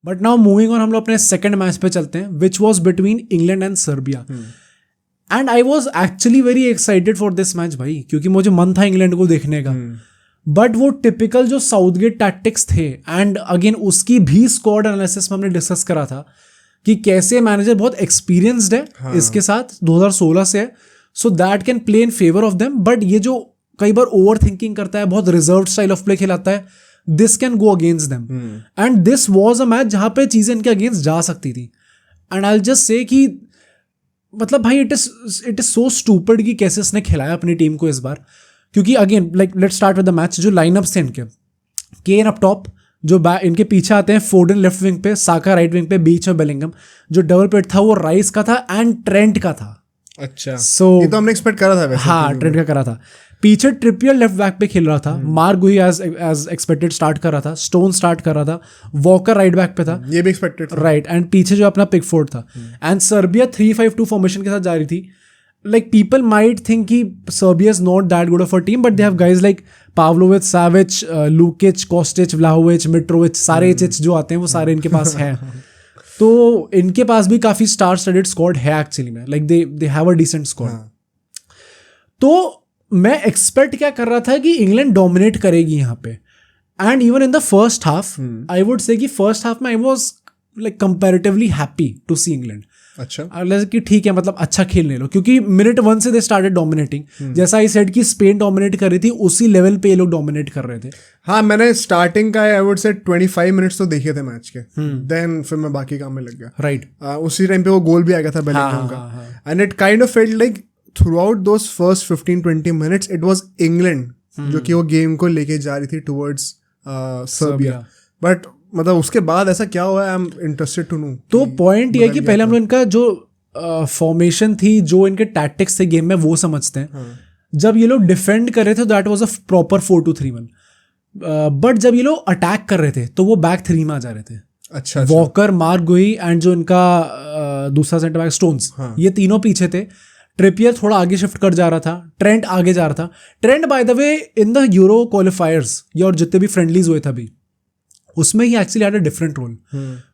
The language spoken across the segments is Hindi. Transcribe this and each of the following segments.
बट नाउ मूविंग ऑन, हम लोग अपने सेकंड मैच पे चलते हैं, which was between England and Serbia. And I was actually very excited for this match भाई, क्योंकि मुझे मन था इंग्लैंड को देखने का. बट वो टिपिकल जो साउथगेट टैक्टिक्स थे, एंड अगेन उसकी भी स्क्वाड एनालिसिस में हमने डिस्कस करा था कि कैसे मैनेजर बहुत एक्सपीरियंसड है इसके साथ, 2016 से है, so that can play in favour of them. But ये जो कई बार ओवर थिंकिंग करता है, बहुत रिजर्व स्टाइल ऑफ प्ले खिलाता है, this can go against them. And this was a match जहाँ पे चीज़ें इनके अगेंस्ट जा सकती थी. एंड आई जस्ट से कि मतलब भाई इट इज सो स्टूपिड कि कैसे इसने खिलाया अपनी टीम को इस बार. क्योंकि again like let's start with the match. जो लाइनअप्स थे इनके, केन अप टॉप, जो इनके पीछे आते हैं फोर्डन लेफ्ट विंग पे, साका राइट विंग पे, बीच में बेलिंगम. जो डबल पिट था वो राइस का था एंड ट्रेंट का था. अच्छा, सो ये तो हमने एक्सपेक्ट करा था वैसे. हाँ, ट्रेंट का करा था. पीछे ट्रिपियर लेफ्ट बैक पे खेल रहा था, मार्क गुही एज एक्सपेक्टेड स्टार्ट कर रहा था, स्टोन स्टार्ट कर रहा था, वॉकर राइट बैक पे था, ये भी एक्सपेक्टेड था, राइट. एंड पीछे जो अपना पिकफोर्ड था. एंड सर्बिया 3-5-2 फॉर्मेशन के साथ जा रही थी. Like people might think कि Serbia is not that good of a team, but they have guys like Pavlovic, Savic, Lukic, Kostic, Vlahovic, Mitrovic, सारे एचएच जो आते हैं वो सारे इनके पास हैं. तो इनके पास भी काफी स्टार स्टडेड स्क्वाड है एक्चुअली में, like they have a decent squad. तो मैं एक्सपेक्ट क्या कर रहा था कि इंग्लैंड डोमिनेट करेगी यहाँ पे. And even in the first half I would say कि फर्स्ट हाफ में I was like comparatively happy to see England. अच्छा, कि ठीक है, मतलब अच्छा खेलने लो, क्योंकि मिनट 1 से दे स्टार्टेड डोमिनेटिंग. जैसा आई सेड कि स्पेन डोमिनेट कर रही थी, उसी लेवल पे ये लोग डोमिनेट कर रहे थे. हाँ, मैंने स्टार्टिंग का आई वुड से 25 मिनट्स तो देखे थे मैच के, देन फिर मैं बाकी काम में लग गया. राइट. उसी टाइम पे वो गोल भी आ गया था बेलिंगम का. And it kind of felt like through out those first 15-20 minutes it was England जो कि वो गेम को लेके जा रही थी टुवर्ड्स सर्बिया. बट मतलब उसके बाद ऐसा क्या हुआ, I am interested to know. तो पॉइंट ये है कि पहले हम लोग इनका जो फॉर्मेशन थी, जो इनके टैक्टिक्स थे गेम में, वो समझते हैं. जब ये लोग डिफेंड कर रहे थे that was a proper 4-2-3-1. But जब ये लोग अटैक कर रहे थे तो वो बैक 3 में आ जा रहे थे. अच्छा. वॉकर, मार्क गुही एंड जो इनका दूसरा सेंटर बैक स्टोन्स, ये तीनों पीछे थे. ट्रिपियर थोड़ा आगे शिफ्ट कर जा रहा था, ट्रेंट आगे जा रहा था. Trent by the way in the Euro qualifiers या और जितने भी फ्रेंडलीज हुए थे अभी, उसमें ही actually had a different role.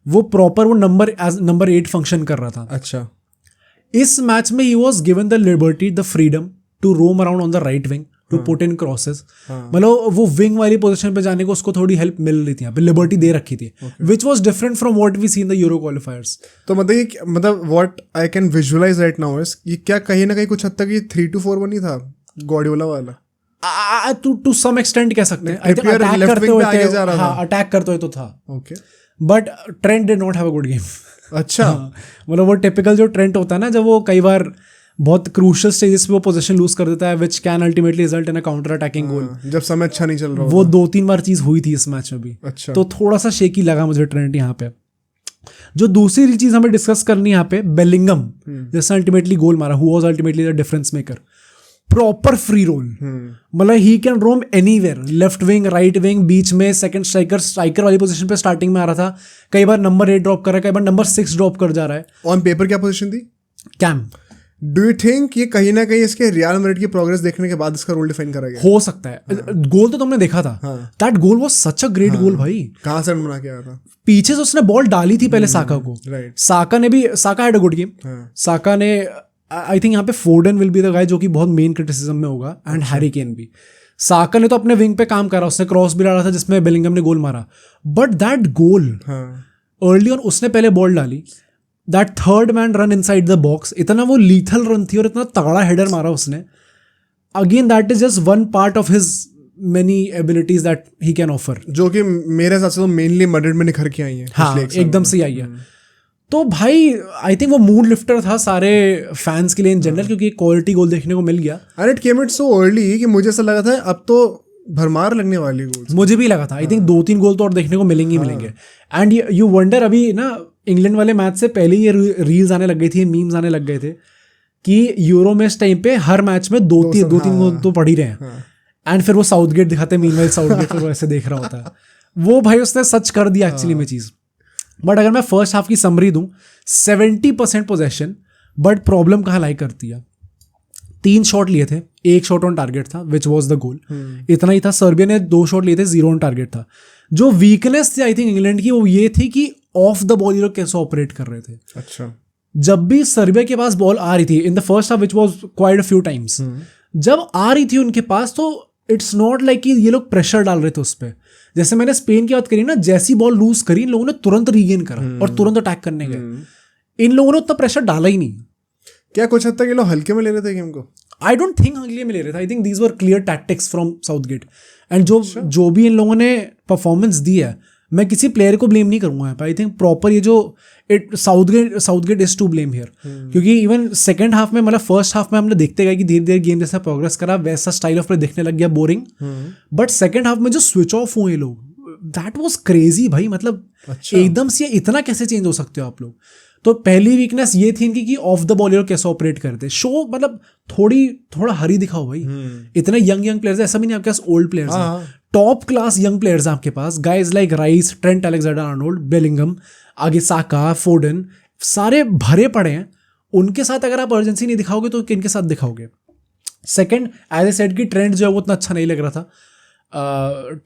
वो प्रॉपर वो नंबर 8 फंक्शन कर रहा था. अच्छा. इस मैच में he was given the liberty, the freedom to roam around on the right wing, to put in crosses. मतलब वो विंग वाली पोजीशन पे जाने को उसको थोड़ी हेल्प मिल रही थी, यहाँ पे लिबर्टी दे रखी थी, which was different from what we see in the Euro qualifiers. तो मतलब what I can visualize right now is ये क्या कहीं ना कहीं कुछ हद तक ये 3-2-4-1 ही था गॉर्डियोला वाला. टू सम एक्सटेंट कह सकते हैं. अटैक करते हुए तो था. Okay. But Trent did not have a good game. अच्छा. मतलब वो टिपिकल जो ट्रेंट होता है ना, जब वो कई बार बहुत क्रूशियल स्टेजेस पे वो पोजीशन लूज कर देता है, which can ultimately result in a counter attacking goal. जब समय अच्छा नहीं चल रहा, वो 2-3 बार चीज हुई थी इस मैच में भी. अच्छा. तो थोड़ा सा शेकी लगा मुझे ट्रेंट यहाँ पे. जो दूसरी चीज हमें डिस्कस करनी है यहाँ पे, बेलिंगम जिसने अल्टीमेटली गोल मारा, who was ultimately the difference maker. Proper free role, मतलब he can roam anywhere, left wing, right wing, बीच में सेकंड स्ट्राइकर वाली पोजीशन पे स्टार्टिंग में आ रहा था. कई बार नंबर 8 ड्रॉप कर रहा है, कई बार नंबर 6 ड्रॉप कर जा रहा है. ऑन पेपर क्या पोजीशन थी? कैम. डू यू थिंक ये कहीं ना कहीं इसके रियल मैड्रिड की प्रोग्रेस देखने के बाद इसका रोल डिफाइन करा गया? हो सकता है. गोल तो तुमने देखा था, that goal was such a great goal भाई. कहाँ से बना के आया था? पीछे से उसने बॉल डाली थी पहले साका को. Right. Saka had a good game. Saka ने, आई थिंक यहाँ पे Foden will be the guy जो कि बहुत मेन क्रिटिसिज्म में होगा, एंड हैरी केन भी. साका ने तो अपने विंग पे काम करा, उसने क्रॉस भी डाला था जिसमें बेलिंगम ने गोल मारा. But that goal early on उसने पहले बॉल डाली, that third man run inside the box, इतना वो लीथल रन थी और इतना तगड़ा हेडर मारा उसने. Again that is just one part of his many abilities that he can offer, जो कि मेरे हिसाब से तो मेनली मैड्रिड में निखर के आई है. हाँ, एकदम से आई है. तो भाई आई थिंक वो मूड लिफ्टर था सारे फैंस के लिए इन जनरल, क्योंकि क्वालिटी गोल देखने को मिल गया. And it came it so early कि मुझे ऐसा लगा था अब तो भरमार लगने वाली गोल. मुझे भी लगा था. आई थिंक 2-3 गोल तो और देखने को मिलेंगे. एंड यू वंडर, अभी ना इंग्लैंड वाले मैच से पहले ये रील्स आने लग गई थी, मीम्स आने लग गए थे कि यूरो में इस टाइम पे हर मैच में 2-3 गोल तो पड़ ही रहे हैं. एंड फिर वो साउथगेट दिखाते हैं, मीनवाइल साउथगेट फिर वो ऐसे देख रहा होता है. वो भाई उसने सच कर दिया एक्चुअली में चीज़. बट अगर मैं फर्स्ट हाफ की समरी दूं, 70% पोजेशन, बट प्रॉब्लम कहाँ लाई करती है. 3 शॉट लिए थे, 1 शॉट ऑन टारगेट था विच वॉज द गोल. इतना ही था. सर्बिया ने 2 शॉट लिए थे, 0 ऑन टारगेट था. जो वीकनेस थी आई थिंक इंग्लैंड की, वो ये थी कि ऑफ द बॉल ये लोग कैसे ऑपरेट कर रहे थे. अच्छा. जब भी सर्बिया के पास बॉल आ रही थी इन the first half, which was quite a few times, जब आ रही थी उनके पास तो इट्स नॉट लाइक कि ये लोग प्रेशर डाल रहे थे उस पर. जैसे मैंने स्पेन की बात करी ना, जैसी बॉल लूज करी इन लोगों ने तुरंत रीगेन करा और तुरंत अटैक करने गए. इन लोगों ने उतना प्रेशर डाला ही नहीं. क्या कुछ हद तक ये लोग हल्के में ले रहे थे गेम को? आई डोंट थिंक हल्के में ले रहे थे. I think these were clear tactics from Southgate. And जो भी इन लोगों ने परफॉर्मेंस दी है, मैं किसी प्लेयर को ब्लेम नहीं करूंगा. आई थिंक प्रॉपर ये जो Southgate is to blame here. क्योंकि इवन सेकंड हाफ में, मतलब फर्स्ट हाफ में हमने देखते गए कि धीरे धीरे गेम जैसा प्रोग्रेस करा वैसा स्टाइल ऑफ प्ले दिखने लग गया बोरिंग. बट सेकंड हाफ में जो स्विच ऑफ हुए लोग, दैट वाज क्रेजी भाई. मतलब एकदम से इतना कैसे चेंज हो सकते हो आप लोग. तो पहली वीकनेस ये थी इनकी कि ऑफ द बॉल कैसे ऑपरेट करते. शो मतलब थोड़ा हरी दिखाओ भाई. इतने यंग प्लेयर्स, ऐसा भी नहीं आपके पास ओल्ड प्लेयर्स हैं, टॉप क्लास यंग प्लेयर्स हैं आपके पास. Guys like Rice, Trent Alexander Arnold, Bellingham, आगे साका, फोडन, सारे भरे पड़े हैं. उनके साथ अगर आप अर्जेंसी नहीं दिखाओगे तो किन के साथ दिखाओगे. सेकंड, एज ए सेड की ट्रेंट जो है वो उतना अच्छा नहीं लग रहा था.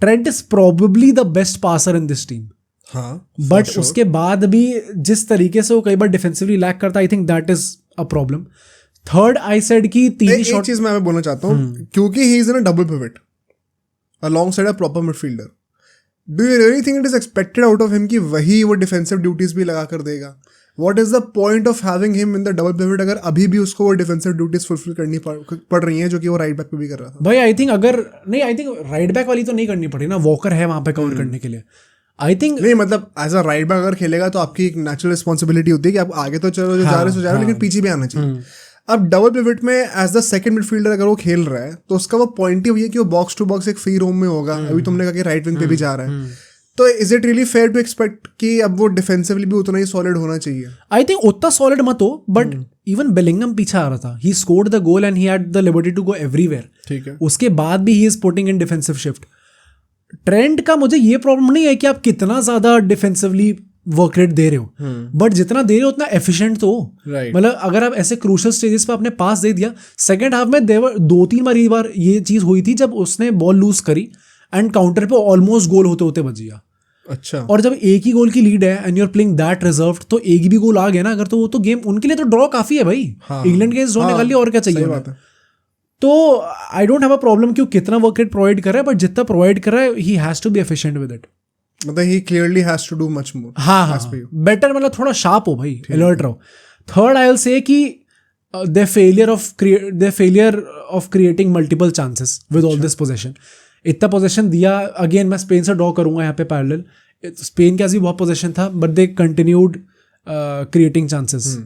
Trent is probably the best passer in this team. हाँ, बट उसके बाद भी जिस तरीके से वो कई बार डिफेंसिवली लैक करता, आई think that is a problem. Third, I said की तीन शॉट. चीज मैं बोलना चाहता हूँ, क्योंकि he is in a double pivot alongside a proper midfielder. Do you really think it is expected out of him कि वही वो डिफेंसिव ड्यूटीज भी लगा कर देगा? What is the point of having him in the double pivot अगर अभी भी उसको वो डिफेंसिव ड्यूटीज फुलफिल करनी पड़ रही हैं, जो कि वो राइट बैक पे भी कर रहा था? भाई I think I think right back वाली तो नहीं करनी पड़ी ना, वॉकर है वहां पे कवर करने के लिए. आई थिंक नहीं, मतलब एज अ राइट बैक अगर खेलेगा तो आपकी एक नेचुरल रिस्पॉन्सिबिलिटी होती है कि आप आगे तो चलो, जो जा रहे हो लेकिन पीछे भी आना चाहिए. अब डबल पिवट में एज द सेकंड मिडफील्डर अगर वो खेल रहा है तो उसका वो पॉइंट ही हुई है कि वो बॉक्स टू बॉक्स एक फ्री रोम में होगा. अभी तुमने कहा कि राइट विंग पे भी जा रहा है, तो is it really fair to expect कि अब वो डिफेंसिवली भी उतना ही सॉलिड होना चाहिए? आई थिंक उतना सॉलिड मत हो, बट इवन बेलिंगम पीछे आ रहा था. He scored the goal and he had the liberty to go everywhere. ठीक है. उसके बाद भी he is putting in defensive shift. Trend का मुझे ये प्रॉब्लम नहीं है कि आप कितना ज्यादा डिफेंसिवली वर्क रेट दे रहे हो, बट जितना दे रहे हो उतना एफिशिएंट तो हो. मतलब अगर आप ऐसे क्रूशल स्टेजेस पे आपने पास दे दिया. सेकंड हाफ में 2-3 बार ये चीज हुई थी जब उसने बॉल लूज करी एंड काउंटर पे ऑलमोस्ट गोल होते होते बच गया. अच्छा. और जब एक ही गोल की लीड है and you are playing that reserve, तो एक भी गोल आ गया ना अगर, तो वो तो गेम उनके लिए तो ड्रॉ काफी है भाई. इंग्लैंड के ड्रॉ निकाल लिया और क्या चाहिए. तो I don't have a problem कि कितना वर्क रेट प्रोवाइड कर रहा है, बट जितना प्रोवाइड कर रहा है he has to be efficient with it. मतलब he clearly has to do much more. हाँ, बेटर, मतलब थोड़ा शार्प हो भाई, अलर्ट रहो. थर्ड, आई विल से कि their failure of creating multiple chances with all this possession. इतना पोजेशन दिया. अगेन मैं स्पेन से ड्रॉ करूंगा यहाँ पे पैरेलल. स्पेन के पास भी बहुत पोजेशन था, but they continued creating chances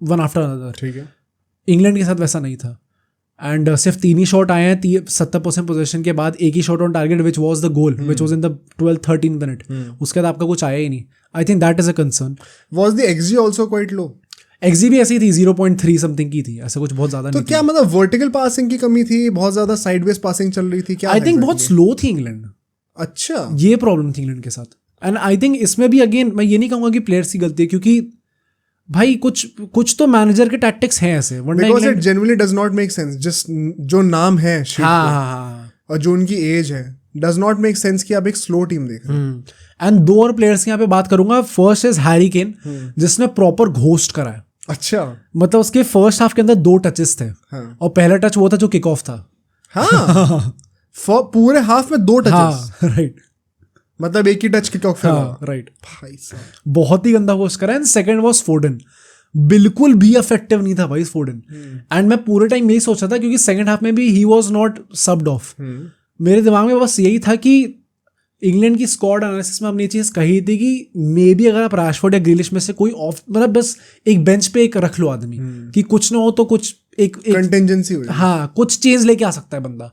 one after another. ठीक है. इंग्लैंड के साथ वैसा नहीं था. एंड सिर्फ 3 ही शॉट आए हैं 70% पोजीशन के बाद. एक ही shot on target which was the goal, which was in the 12-13 minute. उसके बाद आपका कुछ आया ही नहीं. I think that is a concern. Was the xG also quite low? XG भी ऐसी थी 0.3 समथिंग की थी, ऐसा कुछ बहुत ज्यादा नहीं. तो क्या मतलब वर्टिकल पासिंग की कमी थी, बहुत ज्यादा साइडवेज पासिंग चल रही थी क्या? आई थिंक बहुत स्लो थी इंग्लैंड. अच्छा, ये प्रॉब्लम थी इंग्लैंड के साथ. एंड आई थिंक इसमें भी अगेन मैं ये नहीं कहूंगा कि प्लेयर्स की गलती है, क्योंकि भाई कुछ तो मैनेजर के टैक्टिक्स हैं ऐसे. Because it genuinely does not make sense. Just जो नाम है और जो उनकी एज है, डज नॉट मेक सेंस कि आप एक स्लो टीम देख रहे हैं. एंड 2 और प्लेयर्स की यहाँ पे बात करूंगा. फर्स्ट इज हैरी केन, जिसने प्रॉपर घोस्ट करा है. अच्छा. मतलब उसके फर्स्ट हाफ के अंदर 2 टचेस थे. हाँ. और पहला टच वो था जो किक ऑफ था. हाँ. पूरे हाफ में 2 टचेस. राइट. मतलब एक ही टच किक ऑफ. राइट. भाई साहब बहुत ही गंदा घोस्ट करा. And second was फोर्डन. बिल्कुल भी इफेक्टिव नहीं था भाई फोर्डन. एंड मैं पूरे टाइम यही सोचा था, क्योंकि सेकंड हाफ में भी ही वाज नॉट सबड ऑफ. मेरे दिमाग में बस यही था कि इंग्लैंड की स्क्वाड एनालिसिस में हमने ये चीज कही थी कि मे बी अगर आप राशफोर्ड या ग्रिलिश में से कोई ऑफ, मतलब बस एक बेंच पे एक रख लो आदमी कि कुछ ना हो तो कुछ एक कंटिजेंसी हो. हाँ, कुछ चेंज लेके आ सकता है बंदा.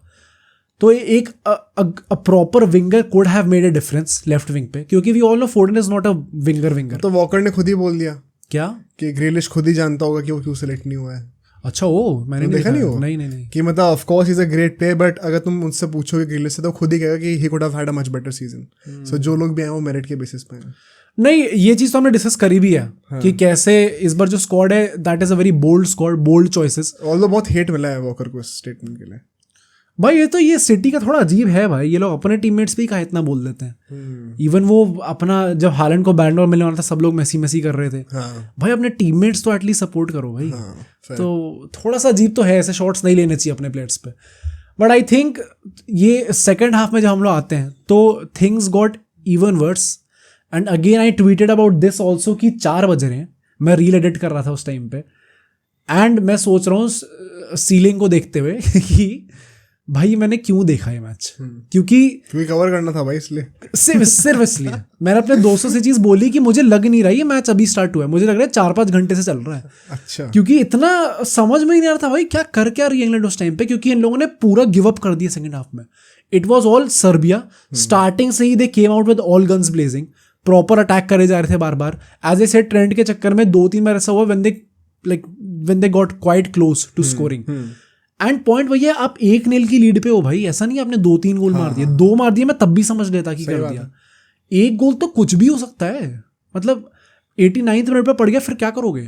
तो एक proper winger could have made a difference left wing पे, क्योंकि we all know Foden is not a winger. तो वॉकर ने खुद ही बोल दिया क्या कि ग्रिलिश खुद ही जानता होगा कि वो क्यों सिलेक्ट नहीं हुआ है. अच्छा, वो मैंने देखा नहीं हो. नहीं कि मतलब of course is a great player, but अगर तुम मुझसे पूछोगे ग्रिलिश से तो खुद ही कहेगा कि he could have had a much better season. So जो लोग भी आए वो मेरिट के बेसिस पे हैं. नहीं, ये चीज तो हमने डिस्कस करी भी है. हाँ. कि कैसे इस बार जो स्क्वाड है that is a very bold squad, bold choices. Although बहुत हेट मिला है वॉकर को इस स्टेटमेंट के लिए. भाई ये सिटी का थोड़ा अजीब है भाई, ये लोग अपने टीममेट्स पे ही कहा इतना बोल देते हैं। इवन वो अपना जब हालैंड को बैलेंड डोर मिलने वाला था सब लोग मैसी कर रहे थे। भाई अपने टीममेट्स तो एटलीस्ट सपोर्ट करो भाई। तो थोड़ा सा अजीब तो है, ऐसे शॉट्स नहीं लेने चाहिए अपने प्लेयर्स पे। बट आई थिंक ये सेकेंड हाफ में जब हम लोग आते हैं तो things got even worse. And again I tweeted about this also कि 4 बज रहे हैं, मैं रील एडिट कर रहा था उस टाइम पे, एंड मैं सोच रहा हूँ सीलिंग को देखते हुए कि भाई मैंने क्यों देखा ये मैच, क्योंकि कवर करना था भाई, इसलिए सिर्फ इसलिए मैंने अपने दोस्तों से चीज बोली कि मुझे लग नहीं रहा ये मैच अभी स्टार्ट हुआ है, मुझे लग रहा है 4-5 घंटे से चल रहा है। अच्छा। क्योंकि इतना समझ में ही नहीं आ रहा था भाई क्या कर क्या रही है इंग्लैंड उस टाइम पे, क्योंकि इन लोगों ने पूरा गिव अप कर दिया सेकंड हाफ में। It was all Serbia, starting से ही they came out with all guns blazing, proper attack करे जा रहे थे बार बार। एज ए सेड ट्रेंड के चक्कर में 2-3 बार ऐसा हुआ when they got quite close to scoring. And point भैया आप 1-0 की लीड पे हो भाई, ऐसा नहीं आपने 2-3 गोल मार दिए, 2 मार दिए मैं तब भी समझ लेता कि कर दिया। 1 गोल तो कुछ भी हो सकता है, मतलब 89वें मिनट पे पड़ गया, फिर क्या करोगे।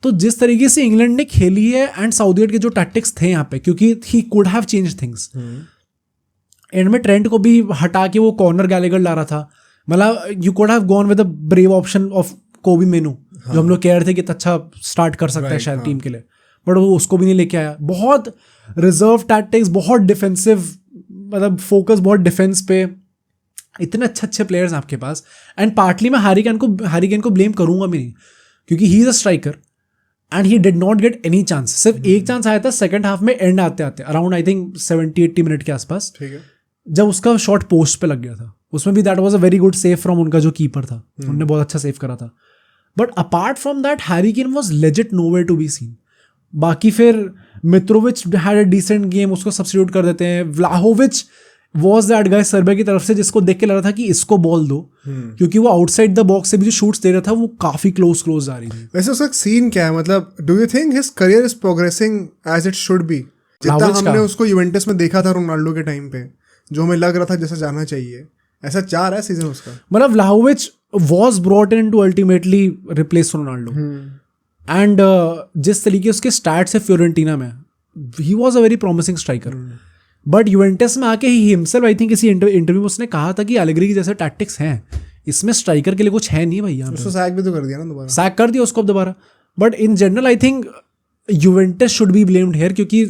तो जिस तरीके से इंग्लैंड ने खेली है एंड साउथगेट के जो टैक्टिक्स थे यहाँ पे, क्योंकि ही could have change things. And में ट्रेंट को भी हटा के वो कॉर्नर गैलेगर ला रहा था, मतलब you could have gone with a brave option of कोबी मेनू, जो हम लोग कह रहे थे कि अच्छा स्टार्ट कर सकता है शायद टीम के लिए, बट वो उसको भी नहीं लेके आया। बहुत रिजर्व टैक्टिक्स, बहुत डिफेंसिव, मतलब फोकस बहुत डिफेंस पे, इतने अच्छे प्लेयर्स हैं आपके पास। एंड पार्टली मैं हैरी केन को ब्लेम करूंगा भी नहीं, क्योंकि he is a striker and he did not get any chance. सिर्फ एक चांस आया था सेकंड हाफ में एंड आते अराउंड आई थिंक 70-80 मिनट के आसपास, ठीक है, जब उसका शॉट पोस्ट पे लग गया था। उसमें भी that was a very good save from उनका जो कीपर था, उन्होंने बहुत अच्छा सेव करा था। But apart from that Harry Kane was legit nowhere to be seen. बाकी फिर Mitrovic had a decent game, उसको सब्स्टिट्यूट कर देते हैं। Vlahovic was that guy Serbia की तरफ से जिसको देख के लग रहा था कि इसको बॉल दो, क्योंकि वो आउटसाइड द बॉक्स से भी जो शूट्स दे रहा था वो काफी क्लोज जा रही थी। वैसे उसका सीन क्या है, मतलब do you think his career is progressing as it should be? जितना हमने उसको यूवेंटस में देखा था रोनाल्डो के टाइम पे, जो हमें लग रहा था जैसा जाना चाहिए, ऐसा चाह रहा है सीजन उसका? मतलब Vlahovic was brought in to ultimately replace Ronaldo, and जिस तरीके उसके स्टैट्स है फ्योरेंटीना में, he was a very promising striker. But Juventus में आके ही हिमसेल्फ आई थिंक किसी इंटरव्यू में उसने कहा था कि एलेग्री की जैसे टैक्टिक्स हैं, इसमें स्ट्राइकर के लिए कुछ है नहीं भाई। यहाँ उसको सैक भी तो कर दिया ना दोबारा, सैक कर दिया उसको अब दोबारा। But in general I think Juventus should be blamed here, क्योंकि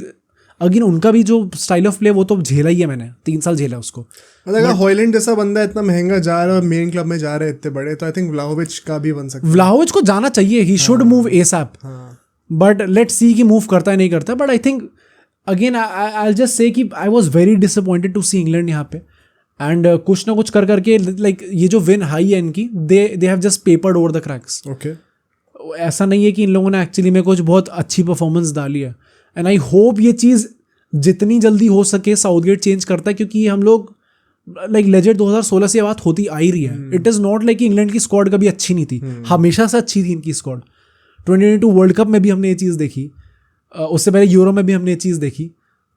अगेन उनका भी जो स्टाइल ऑफ प्ले वो तो झेला ही है, मैंने 3 साल झेला उसको। मतलब अगर हॉयलैंड जैसा बंदा इतना महंगा जा रहा है और मेन क्लब में जा रहे हैं इतने बड़े, तो आई थिंक व्लाहोविच का भी बन सकता है। व्लाहोविच को जाना चाहिए, he should move ASAP, but let's see कि मूव करता है नहीं करता। But I think again I will just say कि I was very disappointed to see England यहाँ पे, एंड कुछ ना कुछ कर करके लाइक ये जो विन हाई है इनकी, they have just peppered over the cracks. Okay, ऐसा नहीं है कि इन लोगों ने एक्चुअली में कुछ बहुत अच्छी परफॉर्मेंस डाली है। एंड आई होप ये चीज़ जितनी जल्दी हो सके साउथगेट चेंज करता है, क्योंकि हम लोग लाइक लेजेंड 2016 से ये बात होती आ ही रही है। इट इज़ नॉट लाइक कि इंग्लैंड की स्क्वाड कभी अच्छी नहीं थी, हमेशा से अच्छी थी इनकी स्क्वाड। 2022 वर्ल्ड कप में भी हमने ये चीज़ देखी, उससे पहले यूरो में भी हमने ये चीज़ देखी।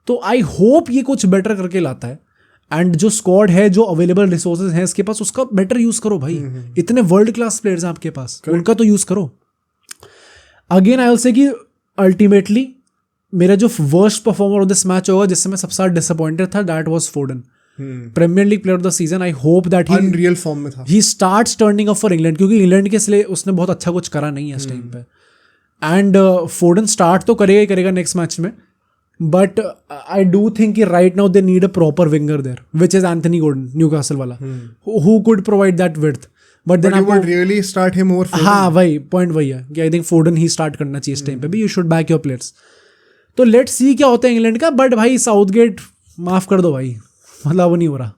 तो आई होप ये कुछ बेटर करके लाता है, एंड जो स्क्वाड है, जो अवेलेबल रिसोर्सेज हैं इसके पास, उसका बेटर यूज़ करो भाई। इतने वर्ल्ड क्लास प्लेयर्स हैं आपके पास, उनका तो यूज़ करो। अगेन आई विल से कि अल्टीमेटली मेरा जो worst performer of this match होगा, जिससे मैं सबसे ज्यादा डिसअपॉइंटेड था, that was Foden, Premier League player of the season. I hope that he unreal form में था, he starts turning up for England, क्योंकि इंग्लैंड के इसलिए उसने बहुत अच्छा कुछ करा नहीं है इस टाइम पे। एंड फोर्डन स्टार्ट तो करेगा ही करेगा नेक्स्ट मैच में, बट आई डू थिंक कि right now they need a proper winger there, which is Anthony Gordon Newcastle वाला, who could provide that width. But then आपको really start him over Foden. हाँ भाई, पॉइंट वही है कि आई थिंक फोर्डन ही स्टार्ट करना चाहिए इस टाइम पे भी। You should back your players. तो लेट्स सी क्या होता है इंग्लैंड का। बट भाई साउथगेट माफ कर दो भाई, मतलब वो नहीं हो रहा।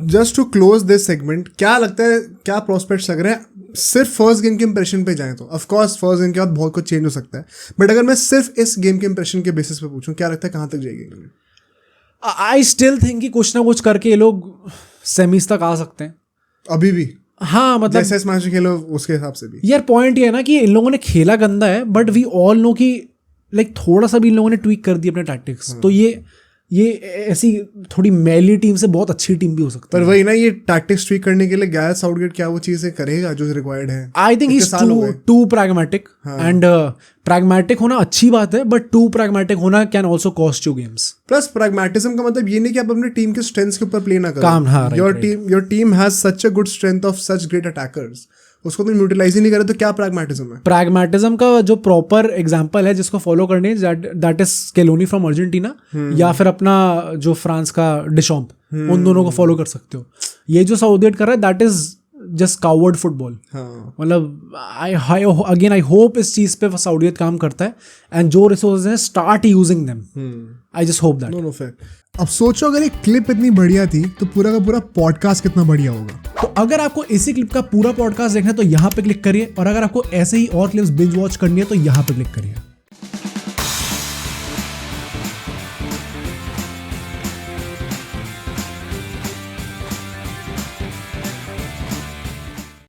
Just to close this segment, क्या लगता है, क्या प्रोस्पेक्ट्स लग रहे हैं सिर्फ फर्स्ट गेम के इंप्रेशन पे जाएं तो? ऑफ कोर्स फर्स्ट गेम के बाद बहुत कुछ चेंज हो सकता है, बट अगर मैं सिर्फ इस गेम के इंप्रेशन के बेसिस पे पूछूं, क्या लगता है कहाँ तक जाएगी? आई स्टिल थिंक कि कुछ ना कुछ करके ये लोग सेमीज तक आ सकते हैं अभी भी। हाँ, मतलब जैसे इस मैच खेलो उसके हिसाब से भी। यार पॉइंट ये है ना कि इन लोगों ने खेला गंदा है, बट वी ऑल नो कि लाइक थोड़ा सा भी इन लोगों ने ट्वीक कर दी अपने टैक्टिक्स, तो ये ये ऐसी थोड़ी मैली टीम से बहुत अच्छी टीम भी हो सकती पर वही ना, ये टैक्टिक्स ट्वीक करने के लिए गैरेथ साउथगेट क्या वो चीजें करेगा जो रिक्वायर्ड है? I think he is too pragmatic, and pragmatic होना अच्छी बात है, बट टू प्रैग्मेटिक होना can also cost you games. Plus pragmatism का मतलब ये नहीं कि आप अपने टीम के स्ट्रेंथ्स के ऊपर प्ले ना करो. काम, हाँ, your team has such a good strength of such great attackers, उसको तुम यूटिलाइज ही नहीं करे तो क्या प्रैग्मेटिज्म है? प्रैग्मेटिज्म का जो प्रॉपर एग्जांपल है जिसको फॉलो करने, दैट इज स्केलोनी फ्रॉम अर्जेंटीना, या फिर अपना जो फ्रांस का डिशॉम्प, उन दोनों को फॉलो कर सकते हो. ये जो साउथगेट कर रहा है that is just coward football. मतलब आई होप इस चीज पे साउथगेट काम करता है, एंड जो रिसोर्सेज हैं start using them. I just hope that. No fair. अब सोचो अगर एक क्लिप इतनी बढ़िया थी तो पूरा का पूरा पॉडकास्ट कितना बढ़िया होगा. तो अगर आपको इसी क्लिप का पूरा पॉडकास्ट देखना है तो यहाँ पे क्लिक करिए, और अगर आपको ऐसे ही और क्लिप्स बिंज वॉच करनी है तो यहाँ पे क्लिक करिए.